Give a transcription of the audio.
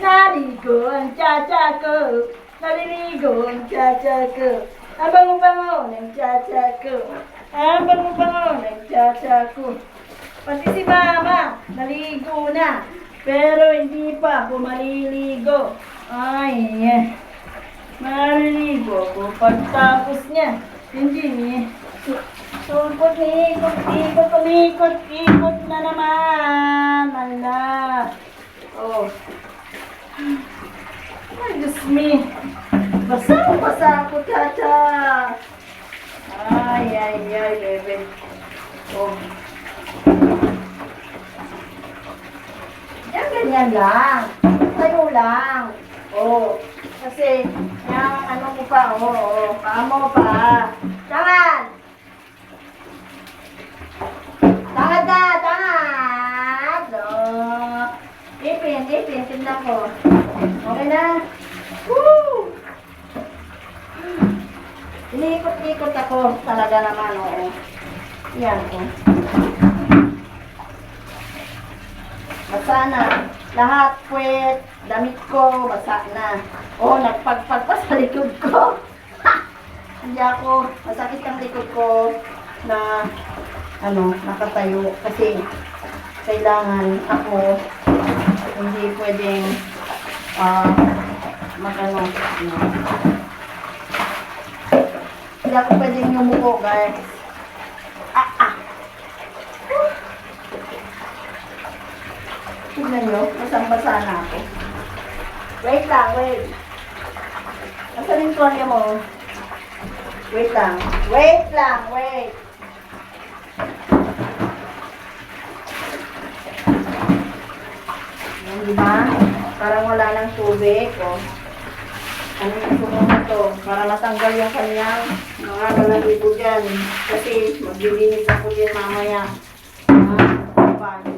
Naligo ang cha-cha ko. Naliligo ang cha-cha ko. Ang bango-bango ng cha-cha ko. Ang bango-bango ng cha-cha ko. Pati si Mama, naligo na. Pero hindi pa pumaliligo. Ay, maliligo ko pagtapos niya. Hindi niya. Sulpot, ikot na naman. Ala. Oh. Ay, Diyos me. Basa ako, Tata. Ay, bebe. Oh. Yan, ganyan lang. Tayo lang. Oh. Kasi, yung ano ko pa, paa mo pa. Tangan! Tangad na, tangad! Oh. Ipin, tignan ko. Okay na? Woo! Inikot-ikot ako talaga naman, oo. Yan, oh. Basa na. Lahat puwet, damit ko, basa na. Oh, nagpagpag pa sa likod ko. Hindi ako, masakit ang likod ko na, nakatayo. Kasi, kailangan ako, hindi pwedeng, hindi ako pwedeng yumuko, guys. Tignan nyo, basang-basa na ako. Wait lang, wait. Nasa rin Korea mo? Wait lang. Wait. Yan, diba? Parang wala ng tubig, oh. Ano yung sumunod to? Para matanggal yung kanyang mga balahibo dyan. Kasi maglilinis ako din mamaya. Paano?